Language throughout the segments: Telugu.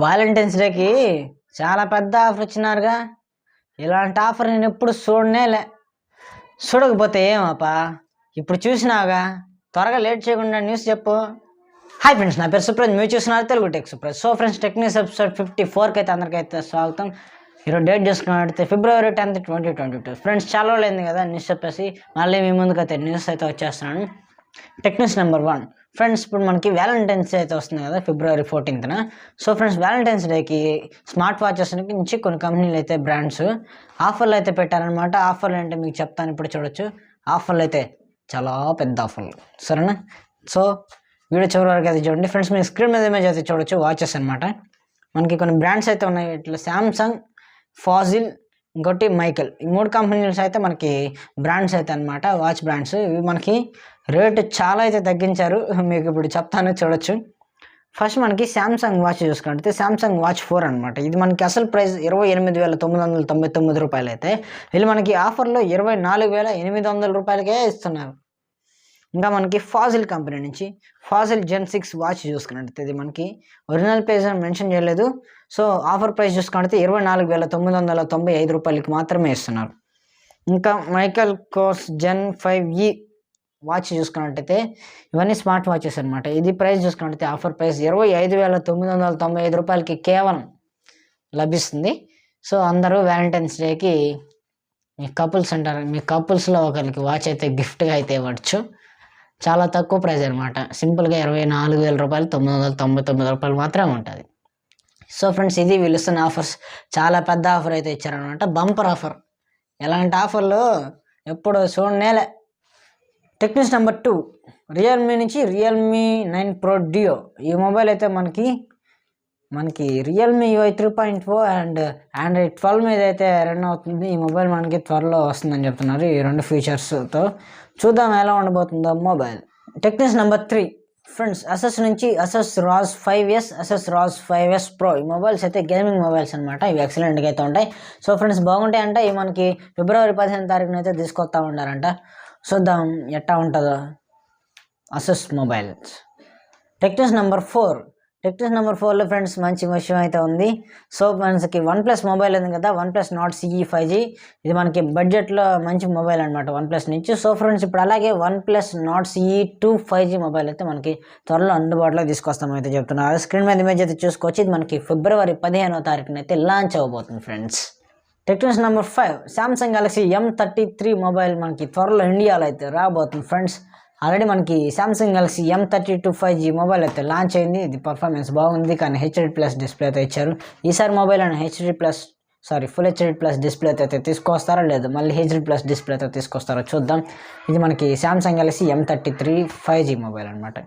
వాలంటైన్స్ డేకి చాలా పెద్ద ఆఫర్ ఇచ్చినారుగా. ఇలాంటి ఆఫర్ నేను ఎప్పుడు చూడనేలే. చూడకపోతే ఏమప్పా, ఇప్పుడు చూసినావుగా. త్వరగా లేట్ చేయకుండా న్యూస్ చెప్పు. హాయ్ ఫ్రెండ్స్, నా పేరు సుప్రజ్, మీరు చూస్తున్నారు Telugu tech Supraj. So friends, tech news episode 54కి అయితే అందరికైతే స్వాగతం. ఈరోజు డేట్ చూసుకున్నట్టయితే February 10th, 2022. ఫ్రెండ్స్, చాలా రోజులు అయింది కదా న్యూస్ చెప్పేసి, మళ్ళీ మీ ముందుకు అయితే న్యూస్ అయితే వచ్చేస్తున్నాను. Tech news number 1. ఫ్రెండ్స్, ఇప్పుడు మనకి వ్యాలంటైన్స్ డే అయితే వస్తుంది కదా February 14th. So friends, Valentine's డేకి స్మార్ట్ వాచెస్ నుంచి కొన్ని కంపెనీలు అయితే బ్రాండ్స్ ఆఫర్లు అయితే పెట్టారనమాట. ఆఫర్లు అంటే మీకు చెప్తాను, ఇప్పుడు చూడొచ్చు. ఆఫర్లు అయితే చాలా పెద్ద ఆఫర్లు, సరేనా? సో వీడియో చివరి వరకు అయితే చూడండి. ఫ్రెండ్స్, మీ స్క్రీన్ మీద ఇమేజ్ అయితే చూడొచ్చు, వాచెస్ అనమాట. మనకి కొన్ని బ్రాండ్స్ అయితే ఉన్నాయి, ఇట్లా శాంసంగ్, ఫాజిల్, ఇంకోటి మైకెల్. ఈ 3 కంపెనీస్ అయితే మనకి బ్రాండ్స్ అయితే అనమాట, వాచ్ బ్రాండ్స్. ఇవి మనకి రేటు చాలా అయితే తగ్గించారు, మీకు ఇప్పుడు చెప్తాను, చూడొచ్చు. ఫస్ట్ మనకి శాంసంగ్ వాచ్ చూసుకుంటే శాంసంగ్ వాచ్ 4 అనమాట. ఇది మనకి అసలు ప్రైస్ 28,999 రూపాయలు అయితే, వీళ్ళు మనకి ఆఫర్లో 24,800 రూపాయలకే ఇస్తున్నారు. ఇంకా మనకి ఫాజిల్ కంపెనీ నుంచి ఫాజిల్ Gen 6 వాచ్ చూసుకున్నట్టు, ఇది మనకి ఒరిజినల్ ప్రైస్ అని మెన్షన్ చేయలేదు. సో ఆఫర్ ప్రైస్ చూసుకుంటే 24,995 రూపాయలకి మాత్రమే ఇస్తున్నారు. ఇంకా Michael course Gen 5e watch చూసుకున్నట్టయితే, ఇవన్నీ స్మార్ట్ వాచెస్ అనమాట. ఇది ప్రైస్ చూసుకున్నట్టయితే ఆఫర్ ప్రైస్ 25,995 రూపాయలకి కేవలం లభిస్తుంది. సో అందరూ వ్యాలంటైన్స్ డేకి మీ కపుల్స్ అంటారు, మీ కపుల్స్లో ఒకరికి వాచ్ అయితే గిఫ్ట్గా అయితే ఇవ్వచ్చు. చాలా తక్కువ ప్రైస్ అనమాట, సింపుల్గా 24,000 రూపాయలు, 999 రూపాయలు మాత్రమే ఉంటుంది. సో ఫ్రెండ్స్, ఇది వీళ్ళు ఇస్తున్న ఆఫర్స్. చాలా పెద్ద ఆఫర్ అయితే ఇచ్చారనమాట, బంపర్ ఆఫర్. ఎలాంటి ఆఫర్లు ఎప్పుడు చూడనేలే. Tech news number 2. రియల్మీ నుంచి రియల్మీ 9 Pro Duo. ఈ మొబైల్ అయితే మనకి రియల్మీ UI 3.4 అండ్ Android 12 మీద అయితే రన్ అవుతుంది. ఈ మొబైల్ మనకి త్వరలో వస్తుందని చెప్తున్నారు, ఈ 2 ఫీచర్స్తో. చూద్దాం ఎలా ఉండబోతుందో mobile. Tech news number 3. Friends, Asus నుంచి Asus ROG 5S, Asus ROG 5S Pro. ఈ మొబైల్స్ అయితే గేమింగ్ మొబైల్స్ అనమాట. ఇవి ఎక్సలెంట్గా అయితే ఉంటాయి. సో ఫ్రెండ్స్, బాగుంటాయి అంటే ఇవి మనకి February 15వ తారీఖున అయితే తీసుకొస్తా ఉన్నారంట. చూద్దాం ఎట్టా ఉంటుందో Asus mobiles. Tech news number 4. Tech news number 4లో ఫ్రెండ్స్ మంచి విషయం అయితే ఉంది. సో మనకి OnePlus మొబైల్ ఉంది కదా, OnePlus Nord CE 5G. ఇది మనకి బడ్జెట్లో మంచి మొబైల్ అనమాట OnePlus నుంచి. సో ఫ్రెండ్స్, ఇప్పుడు అలాగే OnePlus Nord CE 2 5G mobile అయితే మనకి త్వరలో అందుబాటులో తీసుకొస్తామైతే చెప్తున్నారు. స్క్రీన్ మీద ఇమేజ్ అయితే చూసుకోవచ్చు. ఇది మనకి February 15వ తారీఖున అయితే లాంచ్ అవ్వబోతుంది friends. Tech news number 5. Samsung Galaxy M33 mobile మనకి త్వరలో ఇండియాలో అయితే రాబోతుంది ఫ్రెండ్స్. ఆల్రెడీ మనకి Samsung Galaxy M32 5G mobile అయితే లాంచ్ అయింది. ఇది పర్ఫార్మెన్స్ బాగుంది, కానీ HD+ డిస్ప్లే అయితే ఇచ్చారు. ఈసారి మొబైల్ అని ఫుల్ HD+ డిస్ప్లే అయితే తీసుకొస్తారా లేదు, మళ్ళీ HD+ డిస్ప్లే అయితే తీసుకొస్తారో చూద్దాం. ఇది మనకి Samsung Galaxy M33 5G mobile అనమాట.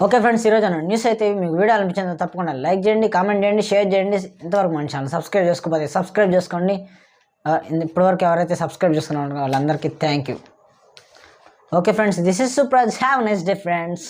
ఓకే ఫ్రెండ్స్, ఈరోజు న్యూస్ అయితే మీకు వీడియో అనిపించిందో తప్పకుండా లైక్ చేయండి, కామెంట్ చేయండి, షేర్ చేయండి. ఇంతవరకు మన ఛానల్ సబ్స్క్రైబ్ చేసుకోకపోతే సబ్స్క్రైబ్ చేసుకోండి. ఇప్పటివరకు ఎవరైతే సబ్స్క్రైబ్ చేసుకున్నారో వాళ్ళందరికీ thank you. Okay friends, this is Supraj. Have a nice day friends.